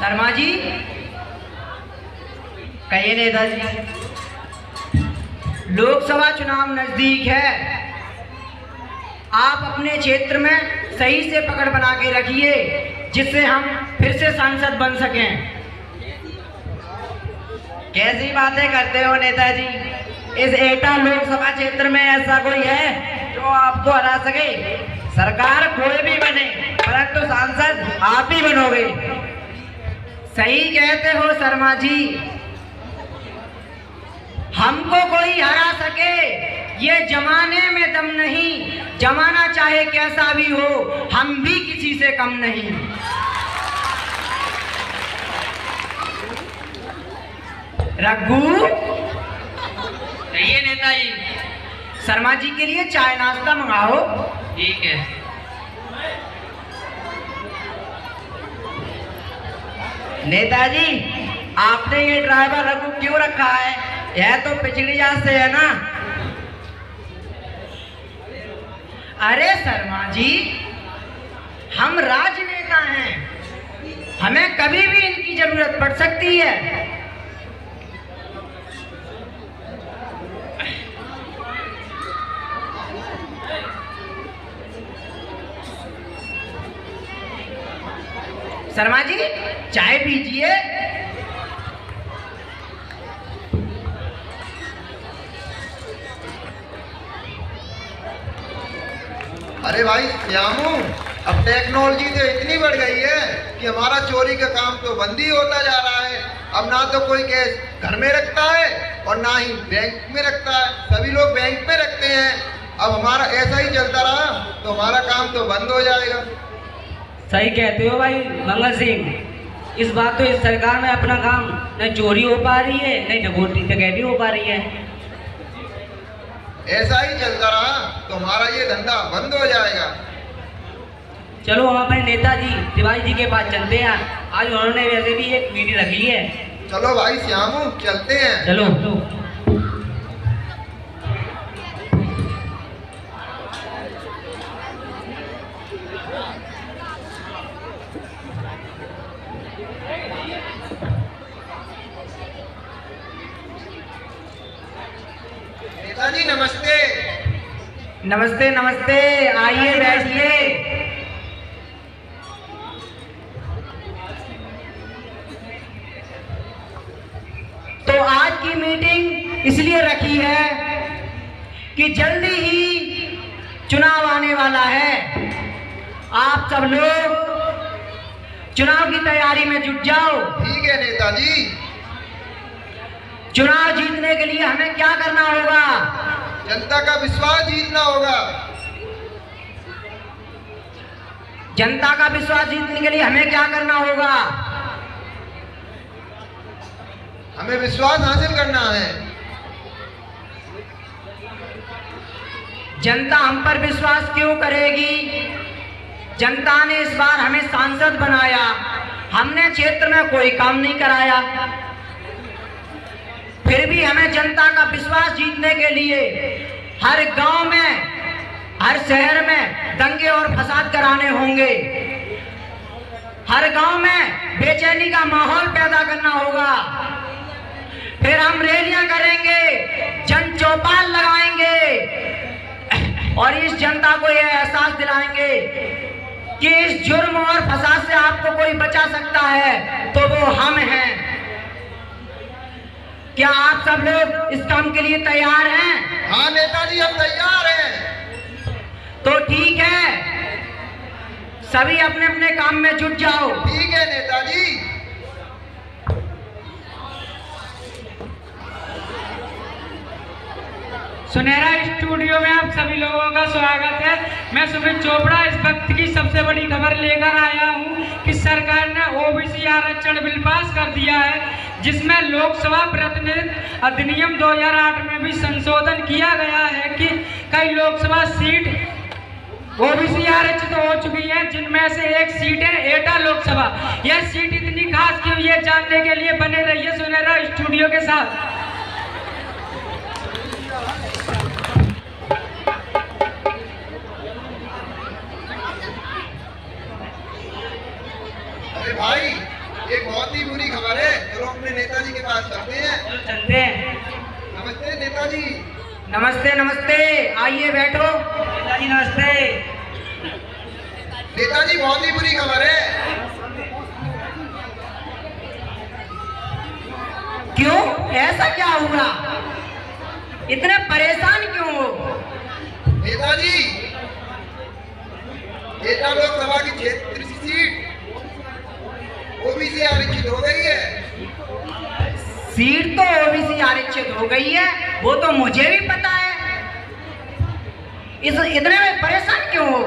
शर्मा जी, कहिए नेताजी। लोकसभा चुनाव नजदीक है, आप अपने क्षेत्र में सही से पकड़ बना के रखिए जिससे हम फिर से सांसद बन सकें। कैसी बातें करते हो नेताजी? इस एटा लोकसभा क्षेत्र में ऐसा कोई है जो आपको हरा सके? सरकार कोई भी बने परंतु सांसद आप ही बनोगे। सही कहते हो शर्मा जी, हमको कोई हरा सके ये जमाने में दम नहीं। जमाना चाहे कैसा भी हो, हम भी किसी से कम नहीं। रघु, कहिए नेताजी। शर्मा जी के लिए चाय नाश्ता मंगाओ। ठीक है। नेताजी, आपने ये ड्राइवर रघु क्यों रखा है? यह तो पिछड़ी जात से है ना? अरे शर्मा जी, हम राजनेता हैं, हमें कभी भी इनकी जरूरत पड़ सकती है। शर्मा जी, चाय पीजिए। अरे भाई श्यामू, अब टेक्नोलॉजी तो इतनी बढ़ गई है कि हमारा चोरी का काम तो बंद ही होता जा रहा है। अब ना तो कोई कैश घर में रखता है और ना ही बैंक में रखता है, सभी लोग बैंक में रखते हैं। अब हमारा ऐसा ही चलता रहा तो हमारा काम तो बंद हो जाएगा। सही कहते हो भाई मंगल सिंह। इस बात तो इस सरकार में अपना काम न चोरी हो पा रही है न डकैती हो पा रही है। ऐसा ही चलता रहा तो हमारा ये धंधा बंद हो जाएगा। चलो हम अपने नेताजी तिवारी जी के पास चलते हैं। आज उन्होंने वैसे भी एक मीटिंग रखी है। चलो भाई श्यामू, चलते हैं। चलो। नेताजी नमस्ते। नमस्ते नमस्ते, आइए बैठिए। तो आज की मीटिंग इसलिए रखी है कि जल्दी ही चुनाव आने वाला है। आप सब लोग चुनाव की तैयारी में जुट जाओ। ठीक है नेताजी। चुनाव जीतने के लिए हमें क्या करना होगा? जनता का विश्वास जीतना होगा। जनता का विश्वास जीतने के लिए हमें क्या करना होगा? हमें विश्वास हासिल करना है। जनता हम पर विश्वास क्यों करेगी? जनता ने इस बार हमें सांसद बनाया, हमने क्षेत्र में कोई काम नहीं कराया। फिर भी हमें जनता का विश्वास जीतने के लिए हर गांव में, हर शहर में दंगे और फसाद कराने होंगे। हर गांव में बेचैनी का माहौल पैदा करना होगा। फिर हम रैलियां करेंगे, जन चौपाल लगाएंगे और इस जनता को यह एहसास दिलाएंगे कि इस जुर्म और फसाद से आपको कोई बचा सकता है तो वो हम हैं। क्या आप सब लोग इस काम के लिए तैयार हैं? हाँ नेताजी, हम तैयार हैं। तो ठीक है, सभी अपने अपने काम में जुट जाओ। ठीक है नेताजी। सुनहरा स्टूडियो में आप सभी लोगों का स्वागत है। मैं सुमित चोपड़ा इस वक्त की सबसे बड़ी खबर लेकर आया हूं कि सरकार ने ओबीसी आरक्षण बिल पास कर दिया है, जिसमें लोकसभा प्रतिनिधि अधिनियम 2008 में भी संशोधन किया गया है कि कई लोकसभा सीट ओबीसी आरक्षित हो चुकी है, जिनमें से एक सीट है एटा लोकसभा। यह सीट इतनी खास क्यों, ये जानने के लिए बने रहिए सुनहरा स्टूडियो के साथ। अरे भाई, एक बहुत ही बुरी खबर है। चलो अपने नेताजी के पास चलते हैं। चलो चलते हैं। नमस्ते नेताजी। नमस्ते नमस्ते, आइए बैठो। नेताजी नमस्ते। नेताजी बहुत ही बुरी खबर है। क्यों, ऐसा क्या हुआ? इतने परेशान क्यों हो? नेताजी, एटा लोकसभा की क्षेत्र सीट ओबीसी आरक्षित हो गई है। सीट तो ओबीसी आरक्षित हो गई है, वो तो मुझे भी पता है। इतने में परेशान क्यों हो?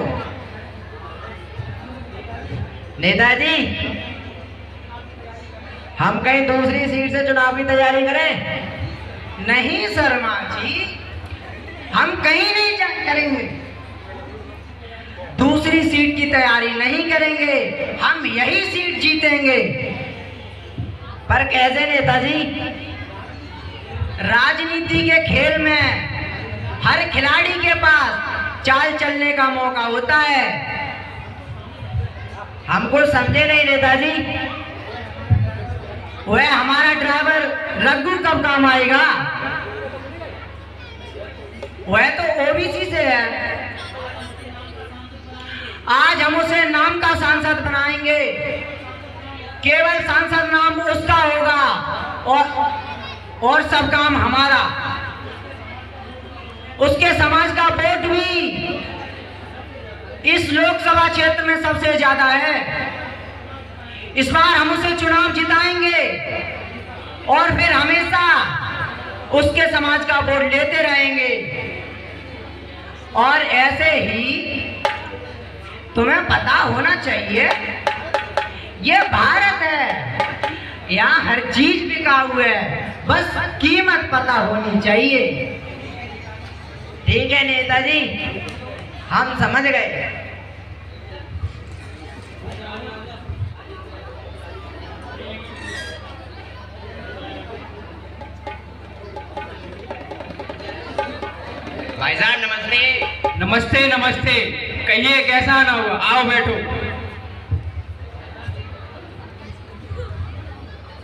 नेताजी, हम कहीं दूसरी सीट से चुनाव की तैयारी करें? नहीं शर्मा जी, हम कहीं नहीं करेंगे। दूसरी सीट की तैयारी नहीं करेंगे, हम यही सीट जीतेंगे। पर कैसे नेताजी? राजनीति के खेल में हर खिलाड़ी के पास चाल चलने का मौका होता है। हम कुछ समझे नहीं नेताजी। वह हमारा ड्राइवर रघु कब काम आएगा? वह तो ओबीसी से है। आज हम उसे नाम का सांसद बनाएंगे। केवल सांसद नाम उसका होगा और सब काम हमारा। उसके समाज का वोट भी इस लोकसभा क्षेत्र में सबसे ज्यादा है। इस बार हम उसे चुनाव जिताएंगे और फिर हमेशा उसके समाज का वोट लेते रहेंगे। और ऐसे ही तुम्हें पता होना चाहिए, ये भारत है, यहाँ हर चीज बिकाऊ है, बस कीमत पता होनी चाहिए। ठीक है नेताजी, हम समझ गए। भाई साहब नमस्ते। नमस्ते नमस्ते, कहिए कैसा आना हुआ? आओ बैठो।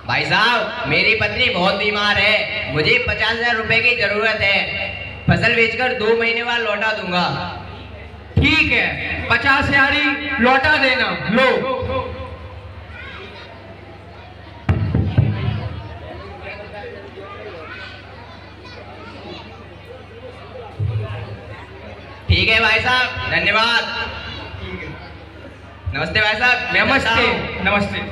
भाई साहब, मेरी पत्नी बहुत बीमार है, मुझे 50,000 रुपए की जरूरत है। फसल बेचकर 2 महीने बाद लौटा दूंगा। ठीक है, 50,000 ही लौटा देना। लो। ठीक है भाई साहब, धन्यवाद। नमस्ते भाई साहब। मैं नमस्ते चलता हूं। नमस्ते।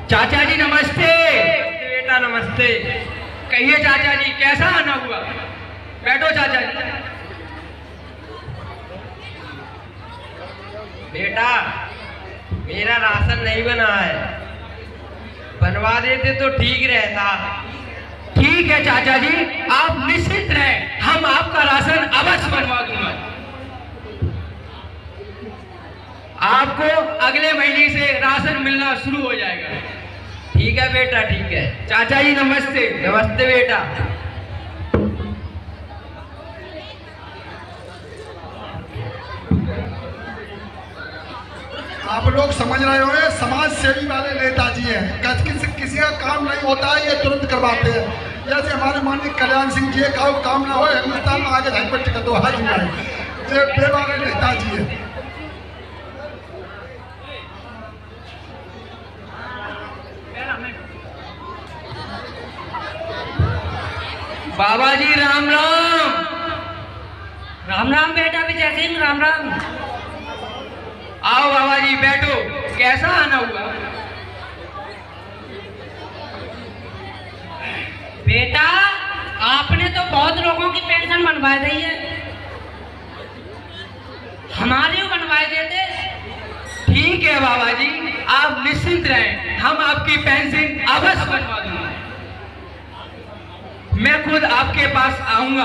चाचा जी नमस्ते। बेटा नमस्ते। कहिए चाचा जी कैसा आना हुआ? बैठो चाचा जी। बेटा, मेरा राशन नहीं बना है, बनवा देते तो ठीक रहता। ठीक है चाचा जी, आप निश्चित रहें, हम आपका राशन अवश्य बनवा दूंगा। आपको अगले महीने से राशन मिलना शुरू हो जाएगा। ठीक है बेटा, ठीक है। चाचा जी नमस्ते। नमस्ते बेटा। आप लोग समझ रहे हो, ये समाज सेवी वाले नेताजी हैं। किसी का काम नहीं होता है, ये तुरंत करवाते हैं। जैसे हमारे माननीय कल्याण सिंह जी का काम ना हो, हिंदुस्तान में आगे झटपट टिकट दो, हाथ जुड़ाए। ये बेवारे नेताजी है। बाबा जी राम राम। राम राम बेटा विजय सिंह, राम राम। आओ बाबा जी बैठो। कैसा आना हुआ? बेटा, आपने तो बहुत लोगों की पेंशन बनवा दी है, हमारी भी बनवा देते। ठीक है बाबा जी, आप निश्चिंत रहें, हम आपकी पेंशन अवश्य बनवा दूंगा। मैं खुद आपके पास आऊंगा।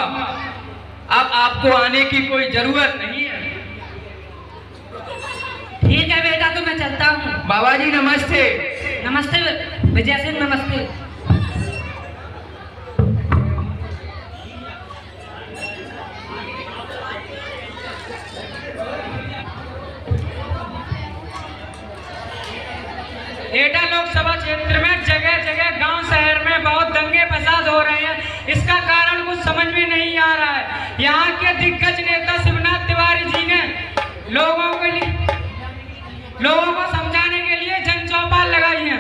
अब आपको आने की कोई जरूरत नहीं है। बाबा जी नमस्ते। नमस्ते विजय सिंह, नमस्ते। एटा लोकसभा क्षेत्र में जगह जगह गांव शहर में बहुत दंगे फसाद हो रहे हैं। इसका कारण कुछ समझ में नहीं आ रहा है। यहाँ के दिग्गज नेता शिवनाथ तिवारी जी ने लोगों को समझाने के लिए जन चौपाल लगाई है।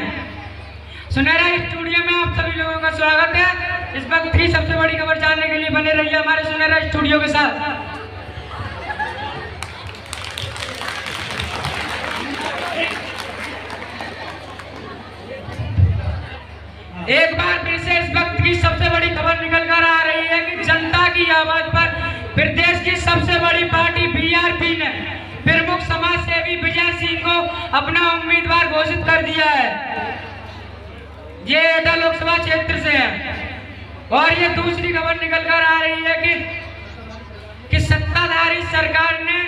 सुनहरा स्टूडियो में आप सभी लोगों का स्वागत है। इस वक्त की सबसे बड़ी खबर जानने के लिए बने रहिए हमारे सुनहरा स्टूडियो के साथ। एक बार फिर से इस वक्त की सबसे बड़ी खबर निकल कर आ रही है कि जनता की आवाज पर प्रदेश की सबसे बड़ी पार्टी बीआरपी ने प्रमुख समाज सेवी विजय सिंह को अपना उम्मीदवार घोषित कर दिया है। ये एटा लोकसभा क्षेत्र से है। और ये दूसरी खबर निकल कर आ रही है कि सत्ताधारी सरकार ने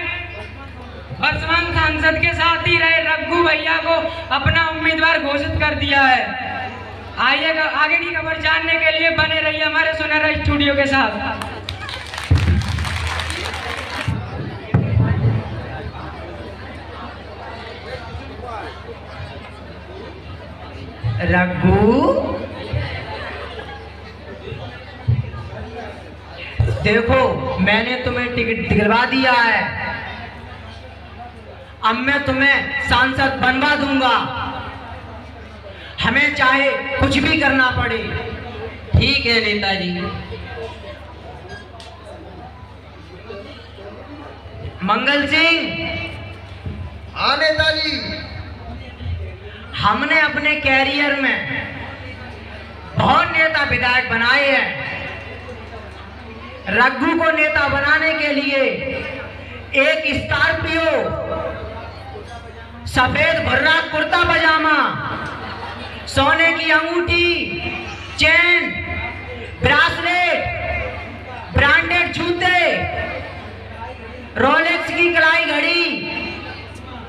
वर्तमान सांसद के साथ ही रहे रघु भैया को अपना उम्मीदवार घोषित कर दिया है। आइए आगे की खबर जानने के लिए बने रहिए हमारे सुनहरा स्टूडियो के साथ। रघु, देखो मैंने तुम्हें टिकट दिलवा दिया है। अब मैं तुम्हें सांसद बनवा दूंगा, हमें चाहे कुछ भी करना पड़े। ठीक है नेताजी। मंगल सिंह, हाँ नेताजी। हमने अपने कैरियर में बहुत नेता विधायक बनाए हैं। रघु को नेता बनाने के लिए एक स्कॉर्पियो, सफेद भर्रा कुर्ता पजामा, सोने की अंगूठी, चेन, ब्रासलेट, ब्रांडेड जूते, रोलेक्स की कलाई घड़ी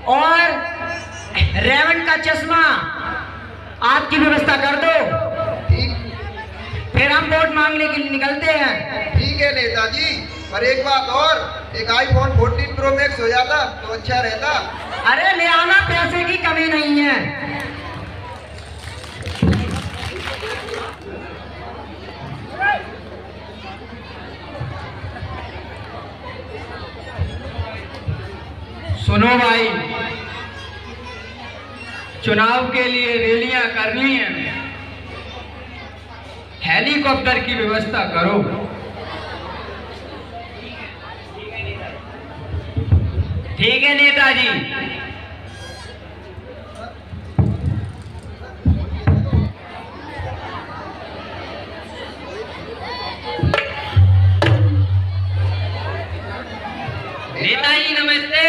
और रेवंड का चश्मा आपकी व्यवस्था कर दो। ठीक, फिर हम वोट मांगने के लिए निकलते हैं। ठीक है नेताजी। पर एक बात और, एक आईफोन 14 प्रो मैक्स हो जाता तो अच्छा रहता। अरे ले आना, पैसे की कमी नहीं है। सुनो भाई, चुनाव के लिए रैलियां करनी है, हेलीकॉप्टर की व्यवस्था करो। ठीक है नेताजी। नेताजी नमस्ते।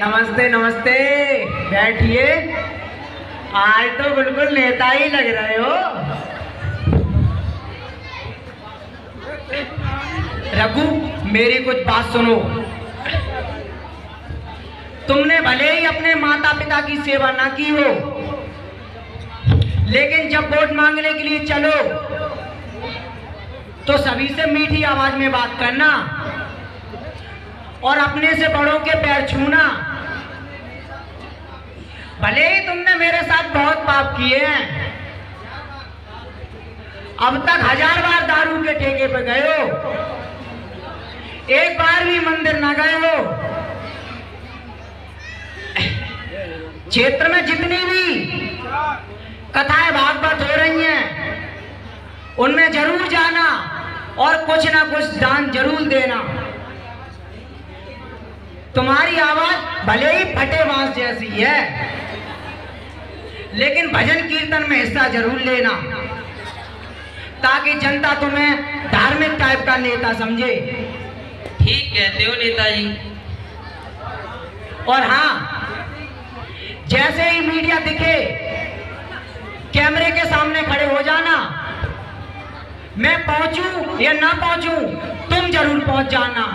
नमस्ते नमस्ते, बैठिए। आज तो बिल्कुल नेता ही लग रहे हो। रघु, मेरी कुछ बात सुनो। तुमने भले ही अपने माता पिता की सेवा ना की हो, लेकिन जब वोट मांगने के लिए चलो तो सभी से मीठी आवाज में बात करना और अपने से बड़ों के पैर छूना। भले ही तुमने मेरे साथ बहुत पाप किए हैं, अब तक 1000 बार दारू के ठेके पे गए हो, एक बार भी मंदिर ना गए हो। क्षेत्र में जितनी भी कथाएं भागवत हो रही हैं, उनमें जरूर जाना और कुछ ना कुछ दान जरूर देना। तुम्हारी आवाज भले ही फटे बांस जैसी है, लेकिन भजन कीर्तन में हिस्सा जरूर लेना, ताकि जनता तुम्हें धार्मिक टाइप का नेता समझे। ठीक कहते हो नेताजी। और हाँ, जैसे ही मीडिया दिखे, कैमरे के सामने खड़े हो जाना। मैं पहुंचूं या ना पहुंचूं, तुम जरूर पहुंच जाना,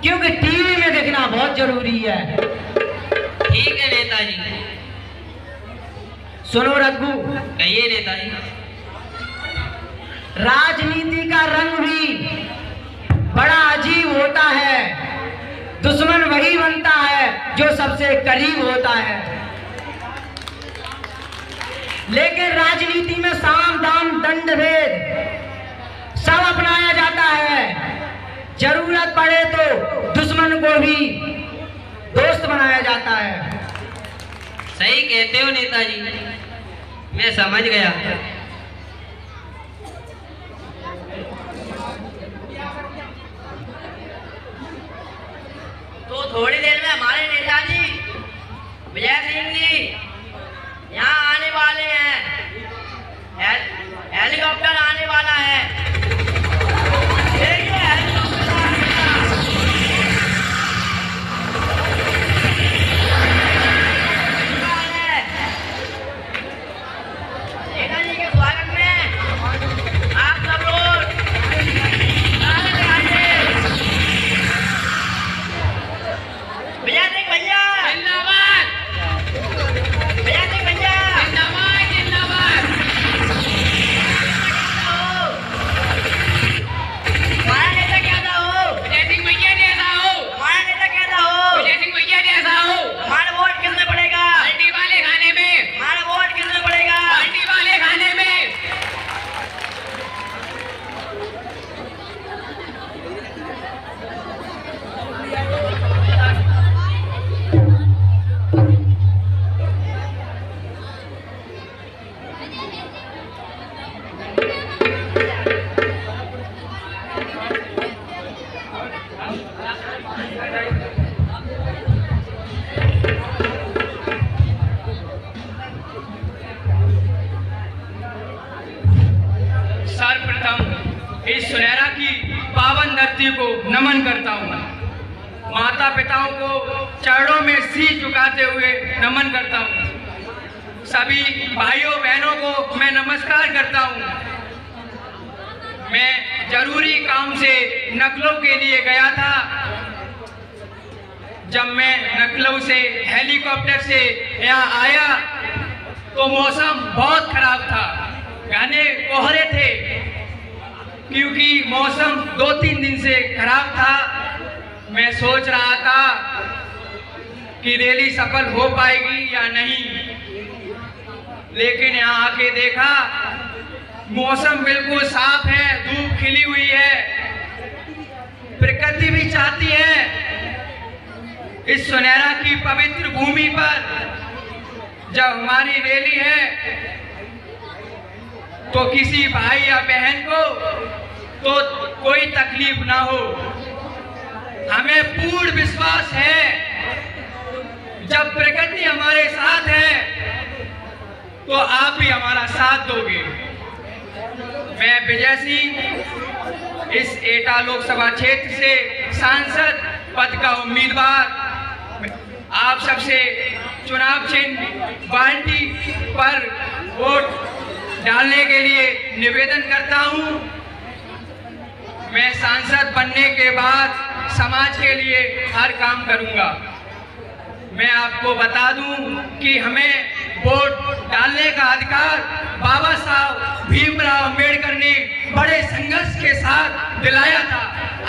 क्योंकि टीवी में देखना बहुत जरूरी है। ठीक है नेताजी। सुनो रघु, कहिए नेताजी। राजनीति का रंग भी बड़ा अजीब होता है। दुश्मन वही बनता है जो सबसे करीब होता है। लेकिन राजनीति में साम दाम दंड भेद सब अपनाया जाता है। जरूरत पड़े तो दुश्मन को भी दोस्त बनाया जाता है। सही कहते हो नेताजी, मैं समझ गया। तो थोड़ी देर में हमारे नेताजी विजय सिंह जी यहाँ आने वाले हैं। हेलीकॉप्टर आने वाला है। देखिए हेलीकॉप्टर नेताजी के स्वागत में आप सब लोग विजय सिंह भैया जिंदाबाद, विजय सिंह भैया जिंदाबाद, जिंदाबाद। हमारा नेता कैसा हो? विजय सिंह भैया जैसा हो। हमारा नेता कैसा हो? विजय सिंह भैया जैसा हो। हमारा वोट किसमें पड़ेगा? हल्दी वाले खाने में। हमारा वोट किसमें पड़ेगा? हल्दी वाले खाने में। सर्वप्रथम इस सुनहरा की पावन धरती को नमन करता हूँ। माता पिताओं को चरणों में शीश झुकाते हुए नमन करता हूँ। सभी भाइयों बहनों को मैं नमस्कार करता हूँ। मैं जरूरी काम से नकलों के लिए गया था। जब मैं नकलों से हेलीकॉप्टर से यहाँ आया तो मौसम बहुत खराब था, घने कोहरे थे। क्योंकि मौसम 2-3 दिन से खराब था, मैं सोच रहा था कि रैली सफल हो पाएगी या नहीं। लेकिन यहाँ आके देखा मौसम बिल्कुल साफ है, धूप खिली हुई है। प्रकृति भी चाहती है इस सुनहरा की पवित्र भूमि पर जब हमारी रैली है तो किसी भाई या बहन को तो कोई तकलीफ ना हो। हमें पूर्ण विश्वास है जब प्रकृति हमारे साथ है तो आप भी हमारा साथ दोगे। मैं विजय सिंह इस एटा लोकसभा क्षेत्र से सांसद पद का उम्मीदवार आप सबसे चुनाव चिन्ह बाल्टी पर वोट डालने के लिए निवेदन करता हूं। मैं सांसद बनने के बाद समाज के लिए हर काम करूंगा। मैं आपको बता दूं कि हमें वोट डालने का अधिकार बाबा साहब भीमराव अम्बेडकर ने बड़े संघर्ष के साथ दिलाया था।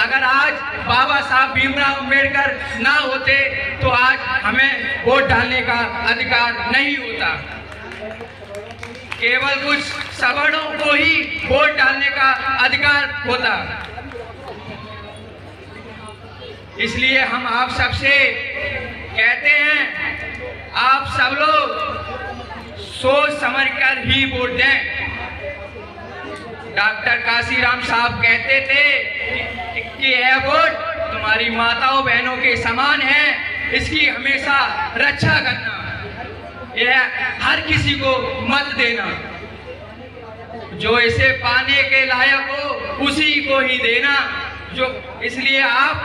अगर आज बाबा साहब भीमराव अम्बेडकर ना होते तो आज हमें वोट डालने का अधिकार नहीं होता। केवल कुछ सवर्णों को ही वोट डालने का अधिकार होता। इसलिए हम आप सबसे कहते हैं आप सब लोग सोच समझकर ही वोट दें। डॉक्टर काशीराम साहब कहते थे कि यह वोट तुम्हारी माताओं बहनों के समान है, इसकी हमेशा रक्षा करना, यह हर किसी को मत देना, जो इसे पाने के लायक हो उसी को ही देना। जो इसलिए आप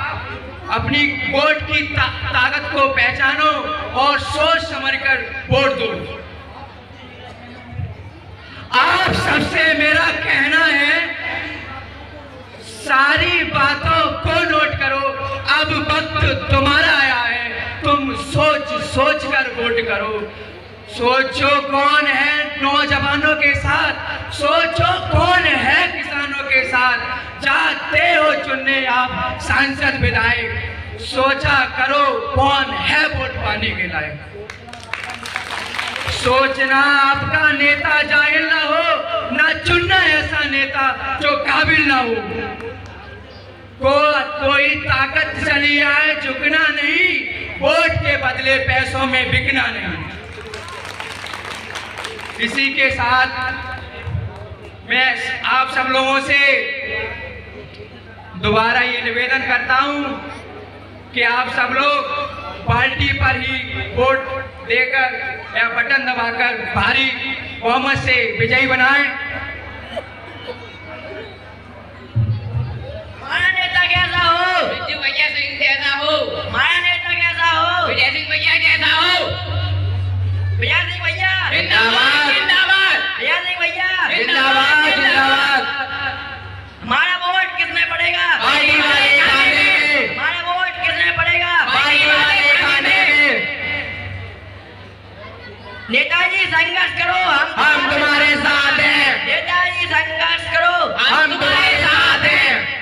अपनी वोट की ताकत को पहचानो और सोच समझकर वोट दो। आप सबसे मेरा कहना है सारी बातों को नोट करो। अब वक्त तुम्हारा आया है, तुम सोच सोच कर वोट करो। सोचो कौन है नौजवानों के साथ, सोचो कौन है किसानों के साथ, जाते हो चुनने आप सांसद विधायक, सोचा करो कौन है वोट पाने के लायक। सोचना आपका नेता जाहिल ना हो, ना चुनना ऐसा नेता जो काबिल ना हो। कोई ताकत चली आए झुकना नहीं, वोट के बदले पैसों में बिकना नहीं। इसी के साथ मैं आप सब लोगों से दोबारा ये निवेदन करता हूं कि आप सब लोग पार्टी पर ही वोट देकर या बटन दबाकर भारी बहुमत से विजयी बनाएं। हमारा नेता कैसा हो? बिट्टू भैया सिंह जैसा हो। हमारा नेता कैसा हो? विजय सिंह भैया जैसा हो। विजय सिंह भैया जिंदाबाद जिंदाबाद। विजय सिंह भैया जिंदाबाद जिंदाबाद। हमारा वोट किसमें पड़ेगा? पार्टी वाले खाने में। हमारा वोट किसमें पड़ेगा? पार्टी वाले खाने में। नेताजी संघर्ष करो, हम तुम्हारे साथ हैं। नेताजी संघर्ष करो, हम तुम्हारे साथ हैं।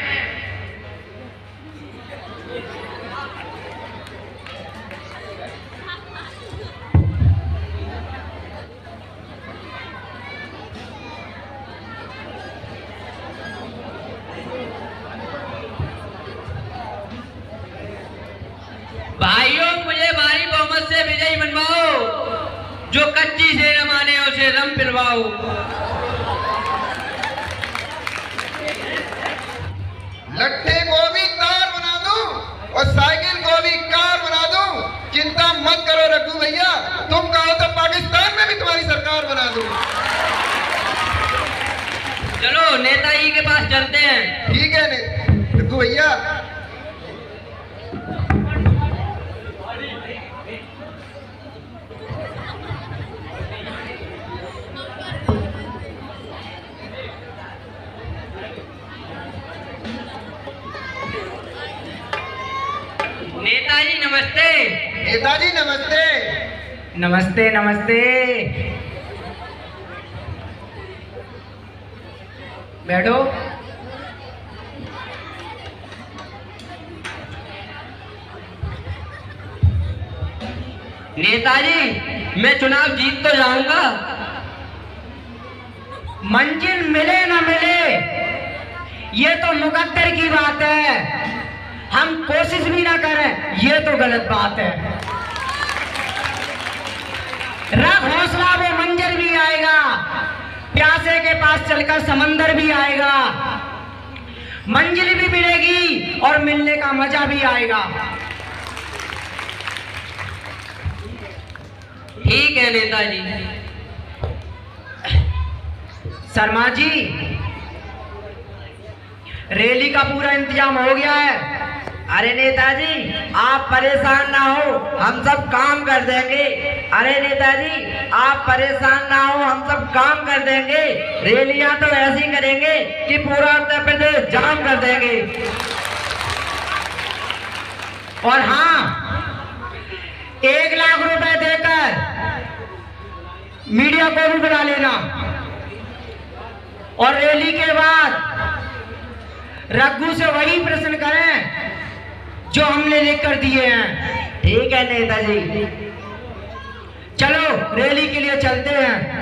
भाइयों, मुझे भारी बहुमत से विजयी बनवाओ, जो कच्ची से न माने उसे रम पिलवाओ। लट्ठे को भी तार बना दूं और साइकिल को भी कार बना दूं, चिंता मत करो रघु भैया, तुम कहो तो पाकिस्तान में भी तुम्हारी सरकार बना दूं। चलो नेताजी के पास चलते हैं। ठीक है रघु भैया। नेताजी नमस्ते। नेताजी नमस्ते। नमस्ते नमस्ते। बैठो। नेताजी, मैं चुनाव जीत तो जाऊंगा। मंजिल मिले न मिले ये तो मुकद्दर की बात है, हम कोशिश भी ना करें ये तो गलत बात है। रख हौसला, वो मंजर भी आएगा, प्यासे के पास चलकर समंदर भी आएगा, मंजिल भी मिलेगी और मिलने का मजा भी आएगा। ठीक है नेताजी। शर्मा जी, रैली का पूरा इंतजाम हो गया है। अरे नेताजी आप परेशान ना हो, हम सब काम कर देंगे। अरे नेताजी आप परेशान ना हो, हम सब काम कर देंगे। रैलियां तो ऐसी करेंगे कि पूरा उत्तर प्रदेश जाम कर देंगे। और हाँ, 1 लाख रुपए देकर मीडिया को भी बुला लेना। और रैली के बाद रघु से वही प्रश्न करें जो हमने लिख कर दिए हैं। ठीक है नेताजी। चलो रैली के लिए चलते हैं।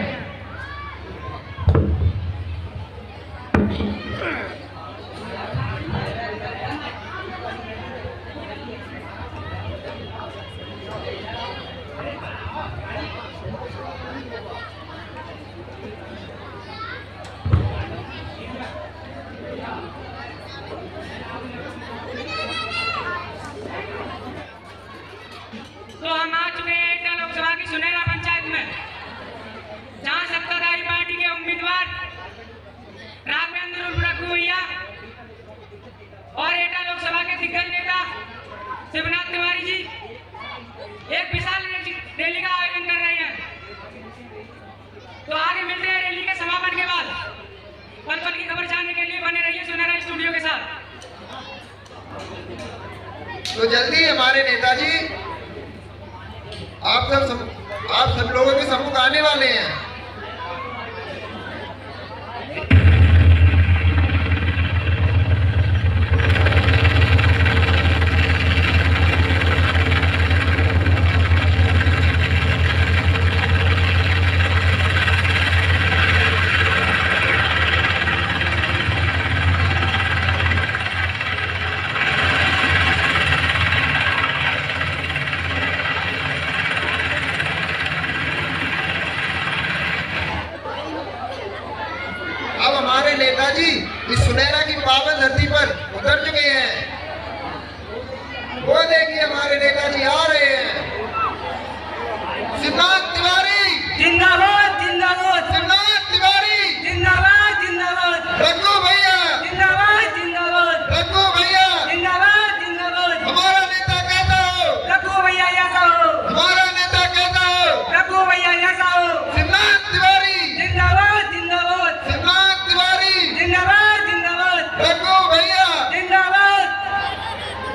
तो हम आ चुके हैं एटा लोकसभा की सुनहरा पंचायत में, जहां सत्ताधारी पार्टी के उम्मीदवार राघवेंद्र उर्फ रघु भैया और एटा लोकसभा के दिग्गज नेता शिवनाथ तिवारी जी एक विशाल रैली का आयोजन कर रहे हैं। तो आगे मिलते हैं रैली के समापन के बाद। पल पल की खबर जानने के लिए बने रहिए सुनहरा स्टूडियो के साथ। तो जल्दी हमारे नेताजी आप सब आप सब लोगों के सम्मुख आने वाले हैं। अब हमारे नेताजी इस सुनहरा की पावन धरती पर उतर चुके हैं। वो देखिए हमारे नेताजी आ रहे हैं। शिवनाथ तिवारी जिंदाबाद जिंदाबाद, शिवनाथ तिवारी जिंदाबाद जिंदाबाद, रघु भैया जिंदाबाद जिंदाबाद, रघु भैया जिंदाबाद जिंदाबाद, हमारा नेता कैसा हो, रघु भैया जैसा हो, हमारा नेता कैसा हो, रघु भैया जैसा हो, शिवनाथ तिवारी जिंदाबाद जिंदाबाद, शिवनाथ तिवारी जिंदाबाद जिंदाबाद, रघु भैया जिंदाबाद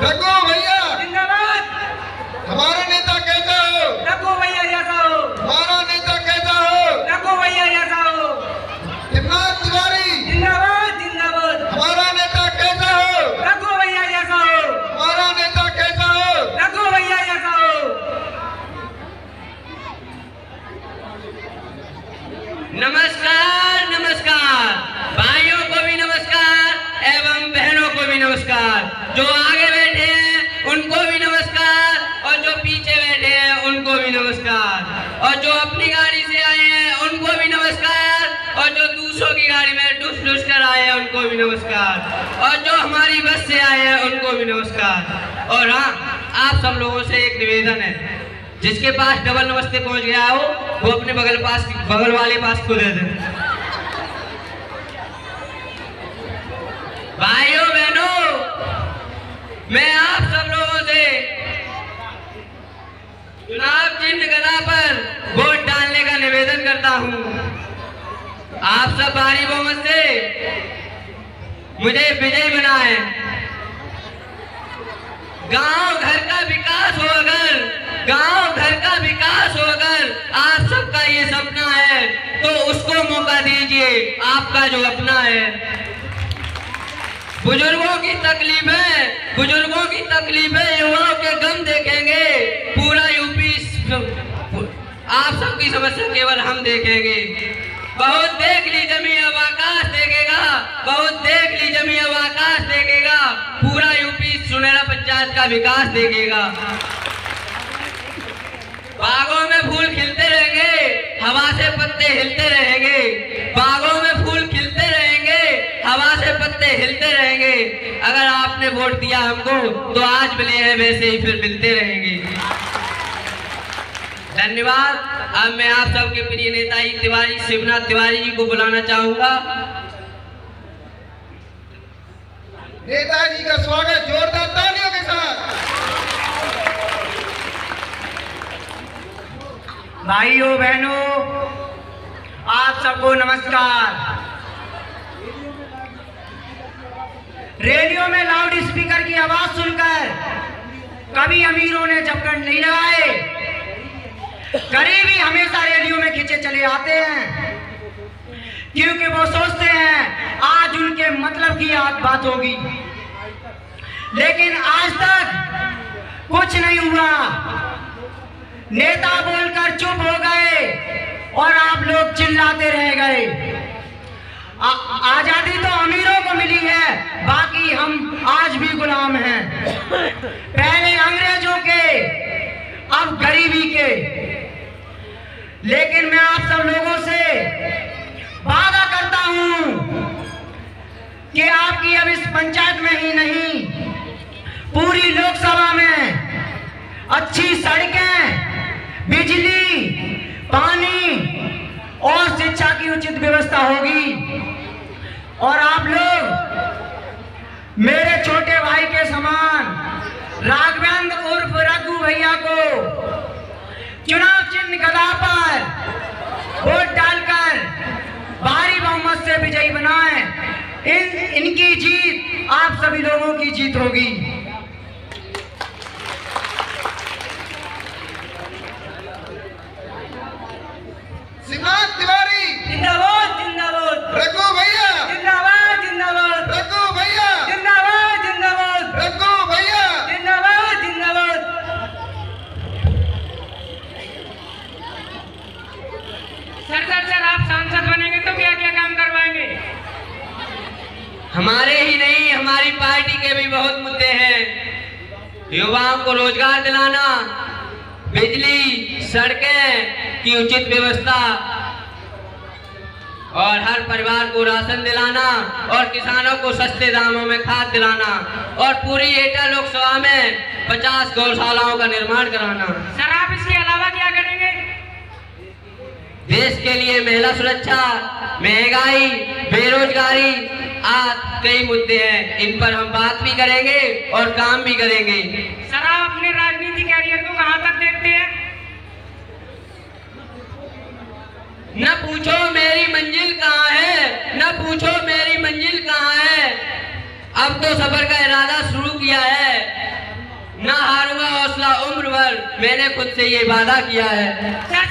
रघु भैया जिंदाबाद, हमारा नेता कैसा हो, रघु भैया जैसा हो, हमारा नेता कैसा हो, रघु भैया जैसा हो, शिवनाथ तिवारी जिंदाबाद जिंदाबाद, हमारा नेता कैसा हो, रघु भैया जैसा हो, हमारा नेता कैसा हो। रघु भैया जैसा हो। नमस्कार नमस्कार, भाइयों को भी नमस्कार एवं बहनों को भी नमस्कार। जो आगे बैठे हैं उनको भी नमस्कार और जो पीछे बैठे हैं उनको भी नमस्कार, और जो अपनी गाड़ी से आए हैं उनको भी नमस्कार, और जो दूसरों की गाड़ी में डुस डुस कर आए हैं उनको भी नमस्कार, और जो हमारी बस से आए हैं उनको भी नमस्कार। और हाँ, आप सब लोगों से एक निवेदन है, जिसके पास डबल नमस्ते पहुंच गया हो वो अपने बगल वाले पास को दे दे। भाइयों बहनों, मैं आप सब लोगों से चुनाव चिन्ह गदा पर वोट डालने का निवेदन करता हूं। आप सब भारी बहुमत से मुझे विजयी बनाएं। गांव घर का विकास हो, अगर गांव घर का विकास हो, अगर आप सबका ये सपना है तो उसको मौका दीजिए, आपका जो अपना है। बुजुर्गों की तकलीफें, बुजुर्गों की तकलीफें, युवाओं के गम देखेंगे पूरा यूपी। आप सबकी समस्या केवल हम देखेंगे। बहुत देख ली जमी अब आकाश देखेगा, बहुत देख ली जमी अब आकाश देखेगा, पूरा यूपी सुनहरा पंचायत का विकास देखेगा। बागों में फूल खिलते रहेंगे, हवा से पत्ते हिलते रहेंगे। बागों में फूल खिलते रहेंगे, हवा से पत्ते हिलते रहेंगे। अगर आपने वोट दिया हमको तो आज मिले हैं वैसे ही फिर मिलते रहेंगे। धन्यवाद। अब मैं आप सबके प्रिय नेता तिवारी शिवनाथ तिवारी जी को बुलाना चाहूंगा। नेताजी का स्वागत जोरदार तालियों के साथ। भाइयों बहनों, आप सबको नमस्कार। रेडियो में लाउड स्पीकर की आवाज सुनकर कभी अमीरों ने झपकन नहीं लगाए, गरीबी हमेशा रेडियो में खींचे चले आते हैं, क्योंकि वो सोचते हैं आज उनके मतलब की बात होगी। लेकिन आज तक कुछ नहीं हुआ। नेता बोलकर चुप हो गए और आप लोग चिल्लाते रह गए। आजादी तो अमीरों को मिली है, बाकी हम आज भी गुलाम हैं, पहले अंग्रेजों के अब गरीबी के। लेकिन मैं आप सब लोगों से वादा करता हूं कि आपकी अब इस पंचायत में ही नहीं, पूरी लोकसभा में अच्छी सड़कें, बिजली, पानी और शिक्षा की उचित व्यवस्था होगी। और आप लोग मेरे छोटे भाई के समान राघवेंद्र उर्फ रघु भैया को चुनाव चिन्ह गदा पर वोट डालकर भारी बहुमत से विजयी बनाएं। इनकी जीत आप सभी लोगों की जीत होगी। हमारे ही नहीं, हमारी पार्टी के भी बहुत मुद्दे हैं। युवाओं को रोजगार दिलाना, बिजली, सड़कें की उचित व्यवस्था और हर परिवार को राशन दिलाना और किसानों को सस्ते दामों में खाद दिलाना और पूरी एटा लोकसभा में 50 गौशालाओं का निर्माण कराना। सर आप इसके अलावा क्या करेंगे? देश के लिए महिला सुरक्षा, महंगाई, बेरोजगारी आदि कई मुद्दे हैं। इन पर हम बात भी करेंगे और काम भी करेंगे। सर आप अपने राजनीतिक कैरियर को कहां तक देखते हैं? न पूछो मेरी मंजिल कहाँ है, न पूछो मेरी मंजिल कहाँ है। अब तो सफर का इरादा शुरू किया है, न हारूंगा हौसला उम्र भर, मैंने खुद से ये वादा किया है। सर